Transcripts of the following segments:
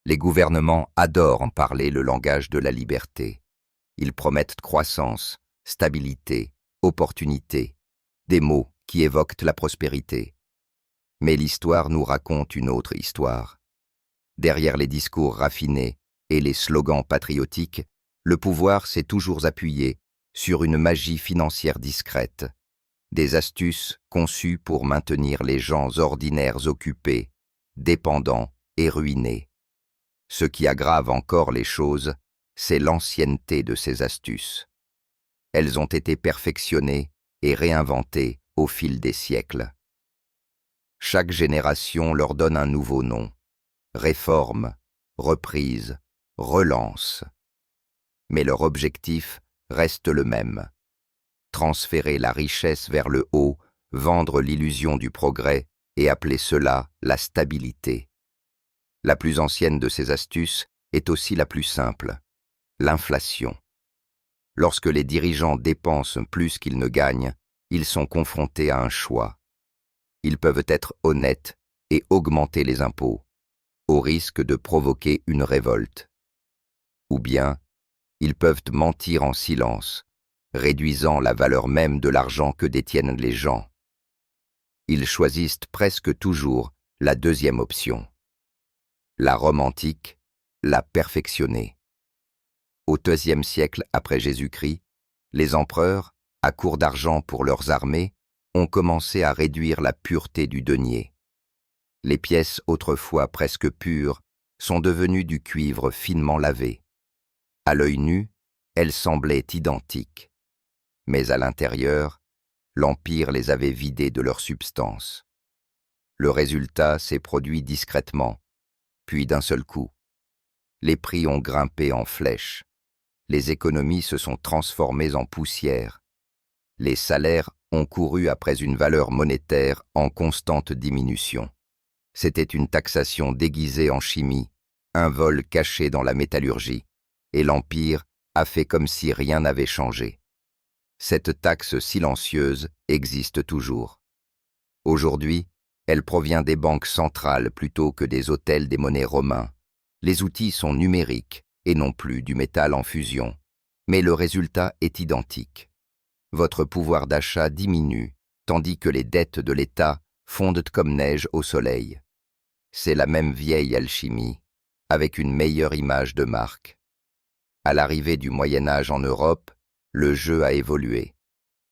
Les gouvernements adorent en parler le langage de la liberté. Ils promettent croissance, stabilité, opportunité, des mots qui évoquent la prospérité. Mais l'histoire nous raconte une autre histoire. Derrière les discours raffinés et les slogans patriotiques, le pouvoir s'est toujours appuyé sur une magie financière discrète, des astuces conçues pour maintenir les gens ordinaires occupés, dépendants et ruinés. Ce qui aggrave encore les choses, c'est l'ancienneté de ces astuces. Elles ont été perfectionnées et réinventées au fil des siècles. Chaque génération leur donne un nouveau nom: réforme, reprise, relance. Mais leur objectif reste le même: transférer la richesse vers le haut, vendre l'illusion du progrès et appeler cela la stabilité. La plus ancienne de ces astuces est aussi la plus simple: l'inflation. Lorsque les dirigeants dépensent plus qu'ils ne gagnent, ils sont confrontés à un choix. Ils peuvent être honnêtes et augmenter les impôts, au risque de provoquer une révolte. Ou bien, ils peuvent mentir en silence, réduisant la valeur même de l'argent que détiennent les gens. Ils choisissent presque toujours la deuxième option. La Rome antique, la perfectionner. Au IIe siècle après Jésus-Christ, les empereurs, à court d'argent pour leurs armées, ont commencé à réduire la pureté du denier. Les pièces autrefois presque pures sont devenues du cuivre finement lavé. À l'œil nu, elles semblaient identiques. Mais à l'intérieur, l'Empire les avait vidées de leur substance. Le résultat s'est produit discrètement, puis d'un seul coup. Les prix ont grimpé en flèche. Les économies se sont transformées en poussière. Les salaires ont couru après une valeur monétaire en constante diminution. C'était une taxation déguisée en chimie, un vol caché dans la métallurgie, et l'Empire a fait comme si rien n'avait changé. Cette taxe silencieuse existe toujours. Aujourd'hui, elle provient des banques centrales plutôt que des hôtels des monnaies romains. Les outils sont numériques et non plus du métal en fusion, mais le résultat est identique. Votre pouvoir d'achat diminue, tandis que les dettes de l'État fondent comme neige au soleil. C'est la même vieille alchimie, avec une meilleure image de marque. À l'arrivée du Moyen Âge en Europe, le jeu a évolué.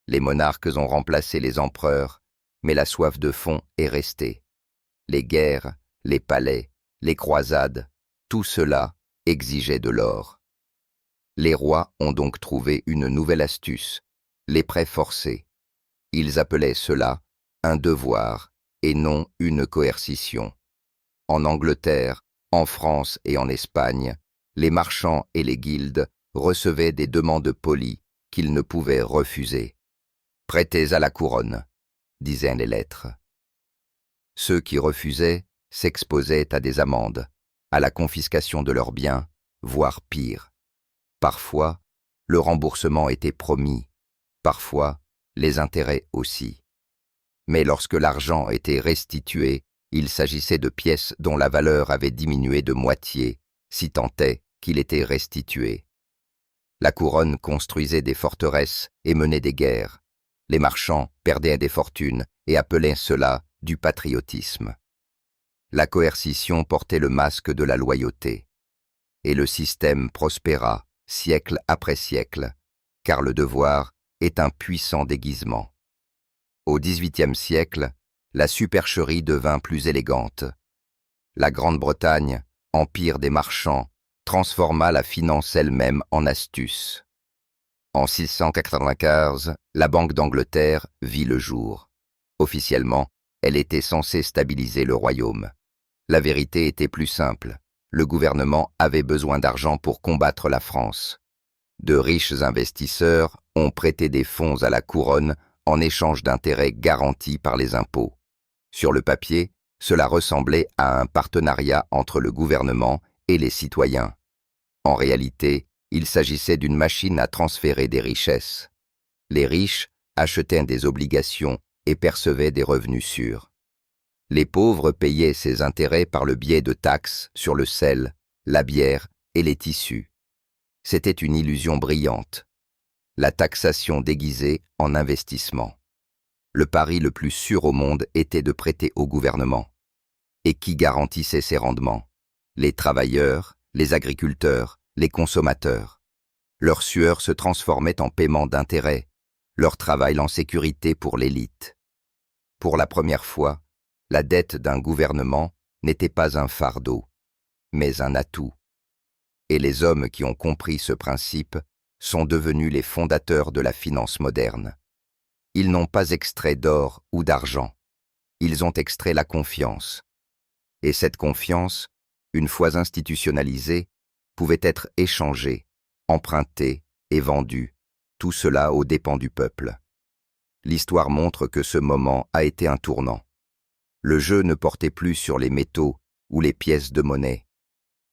Les monarques ont remplacé les empereurs, mais la soif de fond est restée. Les guerres, les palais, les croisades, tout cela exigeait de l'or. Les rois ont donc trouvé une nouvelle astuce: les prêts forcés. Ils appelaient cela un devoir et non une coercition. En Angleterre, en France et en Espagne, les marchands et les guildes recevaient des demandes polies qu'ils ne pouvaient refuser. « Prêtez à la couronne », disaient les lettres. Ceux qui refusaient s'exposaient à des amendes, à la confiscation de leurs biens, voire pire. Parfois, le remboursement était promis, parfois, les intérêts aussi. Mais lorsque l'argent était restitué, il s'agissait de pièces dont la valeur avait diminué de moitié, si tant est qu'il était restitué. La couronne construisait des forteresses et menait des guerres. Les marchands perdaient des fortunes et appelaient cela du patriotisme. La coercition portait le masque de la loyauté. Et le système prospéra, siècle après siècle, car le devoir est un puissant déguisement. Au XVIIIe siècle, la supercherie devint plus élégante. La Grande-Bretagne, empire des marchands, transforma la finance elle-même en astuce. En 695, la Banque d'Angleterre vit le jour. Officiellement, elle était censée stabiliser le royaume. La vérité était plus simple. Le gouvernement avait besoin d'argent pour combattre la France. De riches investisseurs ont prêté des fonds à la couronne en échange d'intérêts garantis par les impôts. Sur le papier, cela ressemblait à un partenariat entre le gouvernement et les citoyens. En réalité, il s'agissait d'une machine à transférer des richesses. Les riches achetaient des obligations et percevaient des revenus sûrs. Les pauvres payaient ces intérêts par le biais de taxes sur le sel, la bière et les tissus. C'était une illusion brillante. La taxation déguisée en investissement. Le pari le plus sûr au monde était de prêter au gouvernement. Et qui garantissait ces rendements? Les travailleurs, les agriculteurs, les consommateurs. Leur sueur se transformait en paiement d'intérêts, leur travail en sécurité pour l'élite. Pour la première fois, la dette d'un gouvernement n'était pas un fardeau, mais un atout. Et les hommes qui ont compris ce principe sont devenus les fondateurs de la finance moderne. Ils n'ont pas extrait d'or ou d'argent, ils ont extrait la confiance. Et cette confiance, une fois institutionnalisée, pouvait être échangée, empruntée et vendue, tout cela aux dépens du peuple. L'histoire montre que ce moment a été un tournant. Le jeu ne portait plus sur les métaux ou les pièces de monnaie.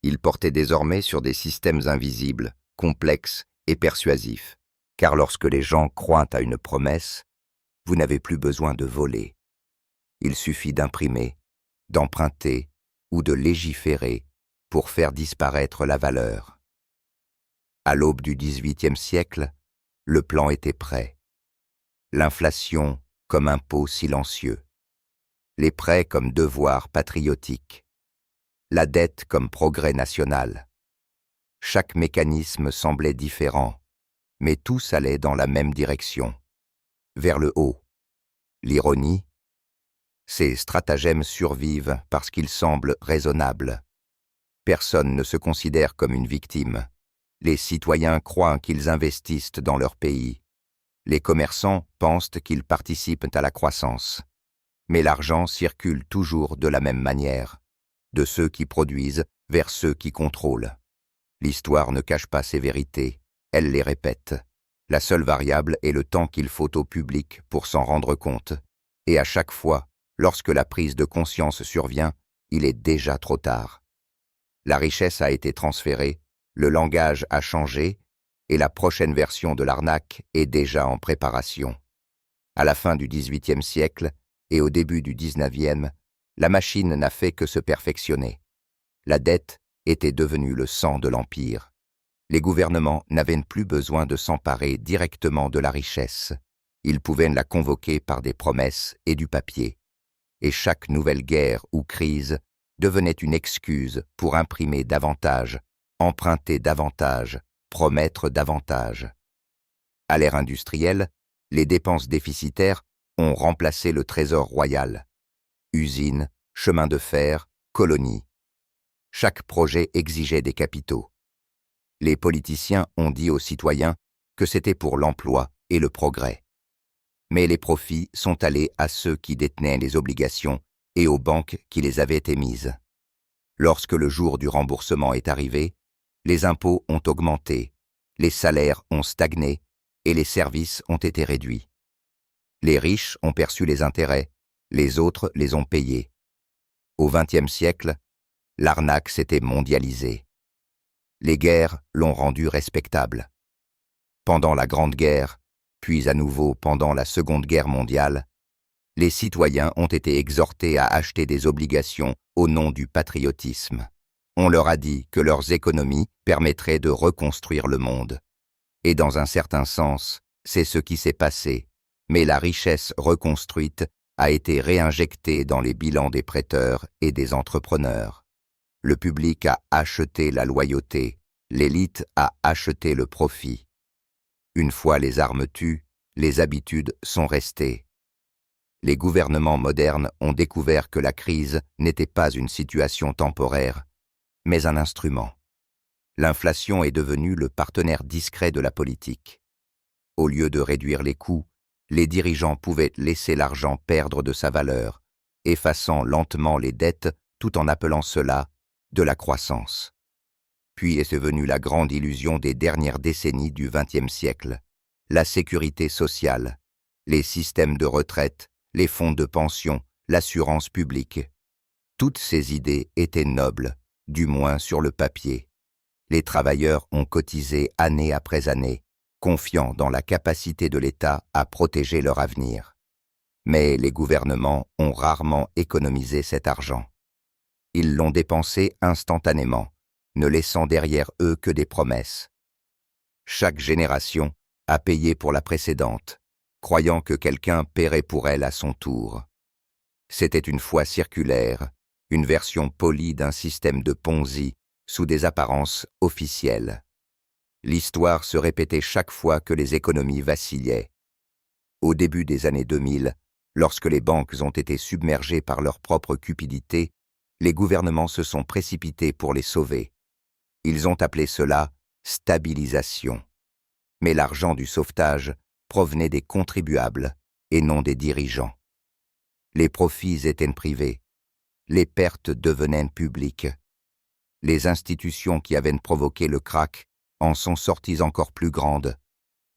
Il portait désormais sur des systèmes invisibles, complexes et persuasifs. Car lorsque les gens croient à une promesse, vous n'avez plus besoin de voler. Il suffit d'imprimer, d'emprunter ou de légiférer pour faire disparaître la valeur. À l'aube du XVIIIe siècle, le plan était prêt. L'inflation comme impôt silencieux, les prêts comme devoir patriotique, la dette comme progrès national. Chaque mécanisme semblait différent, mais tous allaient dans la même direction, vers le haut. L'ironie, ces stratagèmes survivent parce qu'ils semblent raisonnables. Personne ne se considère comme une victime. Les citoyens croient qu'ils investissent dans leur pays. Les commerçants pensent qu'ils participent à la croissance. Mais l'argent circule toujours de la même manière, de ceux qui produisent vers ceux qui contrôlent. L'histoire ne cache pas ces vérités, elle les répète. La seule variable est le temps qu'il faut au public pour s'en rendre compte. Et à chaque fois, lorsque la prise de conscience survient, il est déjà trop tard. La richesse a été transférée, le langage a changé, et la prochaine version de l'arnaque est déjà en préparation. À la fin du XVIIIe siècle et au début du XIXe, la machine n'a fait que se perfectionner. La dette était devenue le sang de l'Empire. Les gouvernements n'avaient plus besoin de s'emparer directement de la richesse. Ils pouvaient la convoquer par des promesses et du papier. Et chaque nouvelle guerre ou crise devenait une excuse pour imprimer davantage, emprunter davantage, promettre davantage. À l'ère industrielle, les dépenses déficitaires ont remplacé le trésor royal. Usines, chemins de fer, colonies. Chaque projet exigeait des capitaux. Les politiciens ont dit aux citoyens que c'était pour l'emploi et le progrès. Mais les profits sont allés à ceux qui détenaient les obligations et aux banques qui les avaient émises. Lorsque le jour du remboursement est arrivé, les impôts ont augmenté, les salaires ont stagné et les services ont été réduits. Les riches ont perçu les intérêts, les autres les ont payés. Au XXe siècle, l'arnaque s'était mondialisée. Les guerres l'ont rendue respectable. Pendant la Grande Guerre, puis à nouveau pendant la Seconde Guerre mondiale, les citoyens ont été exhortés à acheter des obligations au nom du patriotisme. On leur a dit que leurs économies permettraient de reconstruire le monde. Et dans un certain sens, c'est ce qui s'est passé, mais la richesse reconstruite a été réinjectée dans les bilans des prêteurs et des entrepreneurs. Le public a acheté la loyauté, l'élite a acheté le profit. Une fois les armes tues, les habitudes sont restées. Les gouvernements modernes ont découvert que la crise n'était pas une situation temporaire, mais un instrument. L'inflation est devenue le partenaire discret de la politique. Au lieu de réduire les coûts, les dirigeants pouvaient laisser l'argent perdre de sa valeur, effaçant lentement les dettes tout en appelant cela de la croissance. Puis est venue la grande illusion des dernières décennies du XXe siècle, la sécurité sociale, les systèmes de retraite, les fonds de pension, l'assurance publique. Toutes ces idées étaient nobles, du moins sur le papier. Les travailleurs ont cotisé année après année, confiants dans la capacité de l'État à protéger leur avenir. Mais les gouvernements ont rarement économisé cet argent. Ils l'ont dépensé instantanément, ne laissant derrière eux que des promesses. Chaque génération a payé pour la précédente, croyant que quelqu'un paierait pour elle à son tour. C'était une foi circulaire, une version polie d'un système de Ponzi sous des apparences officielles. L'histoire se répétait chaque fois que les économies vacillaient. Au début des années 2000, lorsque les banques ont été submergées par leur propre cupidité, les gouvernements se sont précipités pour les sauver. Ils ont appelé cela « stabilisation ». Mais l'argent du sauvetage provenait des contribuables et non des dirigeants. Les profits étaient privés, les pertes devenaient publiques. Les institutions qui avaient provoqué le krach en sont sorties encore plus grandes,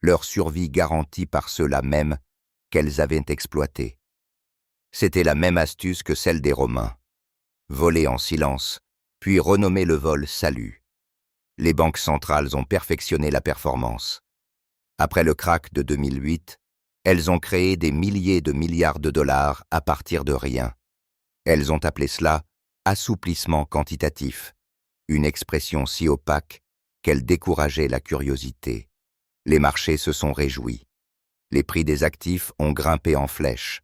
leur survie garantie par ceux-là même qu'elles avaient exploités. C'était la même astuce que celle des Romains. Voler en silence, puis renommer le vol salut. Les banques centrales ont perfectionné la performance. Après le krach de 2008, elles ont créé des milliers de milliards de dollars à partir de rien. Elles ont appelé cela « assouplissement quantitatif », une expression si opaque qu'elle décourageait la curiosité. Les marchés se sont réjouis. Les prix des actifs ont grimpé en flèche.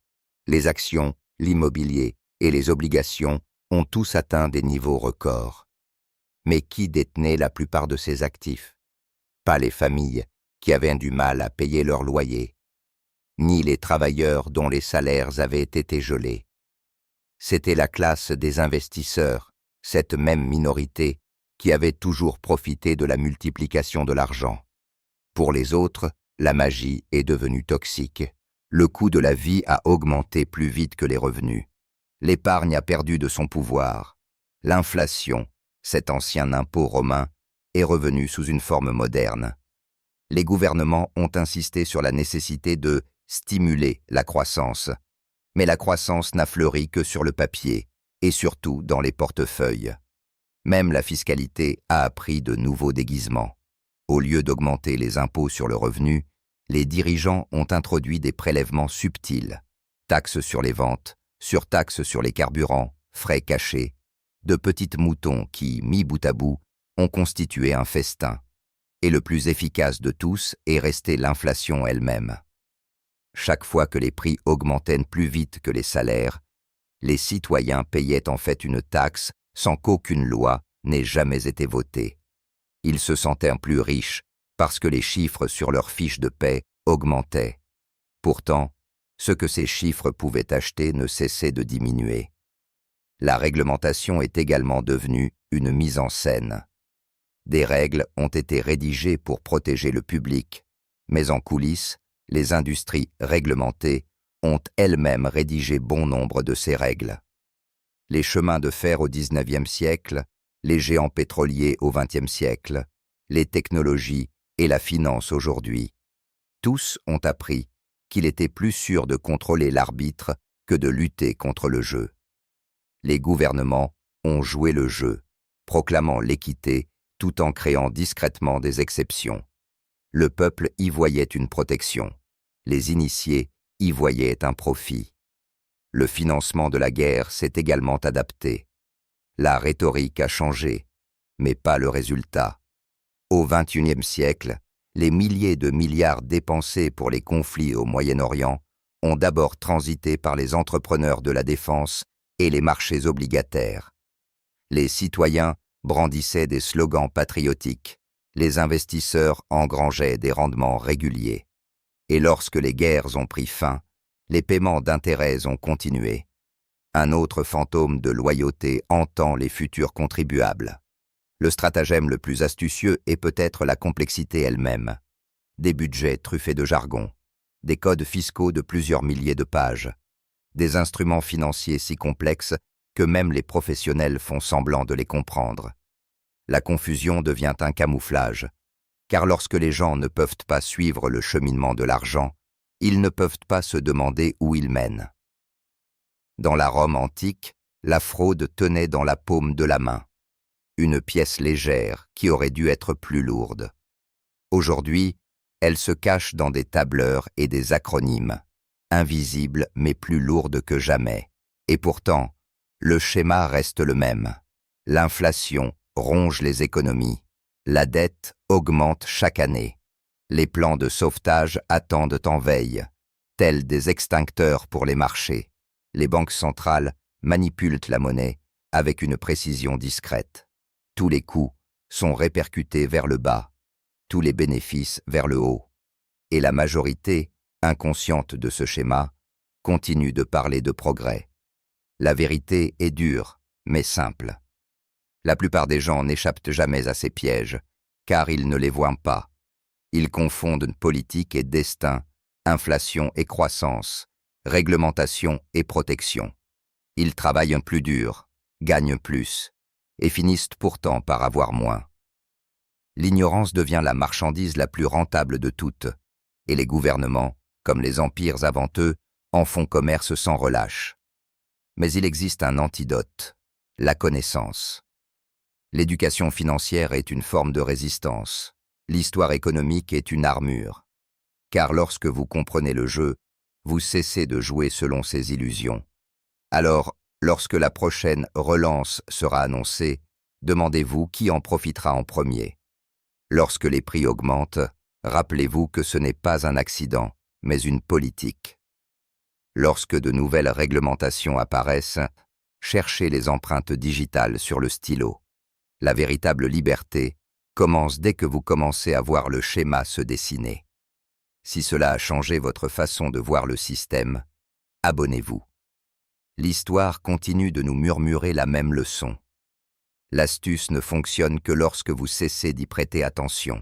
Les actions, l'immobilier et les obligations ont tous atteint des niveaux records. Mais qui détenait la plupart de ces actifs? Pas les familles qui avaient du mal à payer leur loyer, ni les travailleurs dont les salaires avaient été gelés. C'était la classe des investisseurs, cette même minorité, qui avait toujours profité de la multiplication de l'argent. Pour les autres, la magie est devenue toxique. Le coût de la vie a augmenté plus vite que les revenus. L'épargne a perdu de son pouvoir. L'inflation, cet ancien impôt romain, est revenue sous une forme moderne. Les gouvernements ont insisté sur la nécessité de stimuler la croissance. Mais la croissance n'a fleuri que sur le papier, et surtout dans les portefeuilles. Même la fiscalité a appris de nouveaux déguisements. Au lieu d'augmenter les impôts sur le revenu, les dirigeants ont introduit des prélèvements subtils. Taxes sur les ventes, surtaxes sur les carburants, frais cachés, de petites moutons qui, mis bout à bout, ont constitué un festin. Et le plus efficace de tous est resté l'inflation elle-même. Chaque fois que les prix augmentaient plus vite que les salaires, les citoyens payaient en fait une taxe sans qu'aucune loi n'ait jamais été votée. Ils se sentaient plus riches parce que les chiffres sur leurs fiches de paie augmentaient. Pourtant, ce que ces chiffres pouvaient acheter ne cessait de diminuer. La réglementation est également devenue une mise en scène. Des règles ont été rédigées pour protéger le public, mais en coulisses, les industries réglementées ont elles-mêmes rédigé bon nombre de ces règles. Les chemins de fer au XIXe siècle, les géants pétroliers au XXe siècle, les technologies et la finance aujourd'hui, tous ont appris qu'il était plus sûr de contrôler l'arbitre que de lutter contre le jeu. Les gouvernements ont joué le jeu, proclamant l'équité tout en créant discrètement des exceptions. Le peuple y voyait une protection. Les initiés y voyaient un profit. Le financement de la guerre s'est également adapté. La rhétorique a changé, mais pas le résultat. Au XXIe siècle, les milliers de milliards dépensés pour les conflits au Moyen-Orient ont d'abord transité par les entrepreneurs de la défense et les marchés obligataires. Les citoyens brandissaient des slogans patriotiques, les investisseurs engrangeaient des rendements réguliers. Et lorsque les guerres ont pris fin, les paiements d'intérêts ont continué. Un autre fantôme de loyauté entend les futurs contribuables. Le stratagème le plus astucieux est peut-être la complexité elle-même. Des budgets truffés de jargon, des codes fiscaux de plusieurs milliers de pages, des instruments financiers si complexes que même les professionnels font semblant de les comprendre. La confusion devient un camouflage, car lorsque les gens ne peuvent pas suivre le cheminement de l'argent, ils ne peuvent pas se demander où il mène. Dans la Rome antique, la fraude tenait dans la paume de la main, une pièce légère qui aurait dû être plus lourde. Aujourd'hui, elle se cache dans des tableurs et des acronymes, invisibles mais plus lourdes que jamais. Et pourtant, le schéma reste le même. L'inflation ronge les économies. La dette augmente chaque année. Les plans de sauvetage attendent en veille, tels des extincteurs pour les marchés. Les banques centrales manipulent la monnaie avec une précision discrète. Tous les coûts sont répercutés vers le bas, tous les bénéfices vers le haut. Et la majorité, inconsciente de ce schéma, continue de parler de progrès. La vérité est dure, mais simple. La plupart des gens n'échappent jamais à ces pièges, car ils ne les voient pas. Ils confondent politique et destin, inflation et croissance, réglementation et protection. Ils travaillent plus dur, gagnent plus, et finissent pourtant par avoir moins. L'ignorance devient la marchandise la plus rentable de toutes, et les gouvernements, comme les empires avant eux, en font commerce sans relâche. Mais il existe un antidote, la connaissance. L'éducation financière est une forme de résistance. L'histoire économique est une armure. Car lorsque vous comprenez le jeu, vous cessez de jouer selon ses illusions. Alors, lorsque la prochaine relance sera annoncée, demandez-vous qui en profitera en premier. Lorsque les prix augmentent, rappelez-vous que ce n'est pas un accident, mais une politique. Lorsque de nouvelles réglementations apparaissent, cherchez les empreintes digitales sur le stylo. La véritable liberté commence dès que vous commencez à voir le schéma se dessiner. Si cela a changé votre façon de voir le système, abonnez-vous. L'histoire continue de nous murmurer la même leçon. L'astuce ne fonctionne que lorsque vous cessez d'y prêter attention.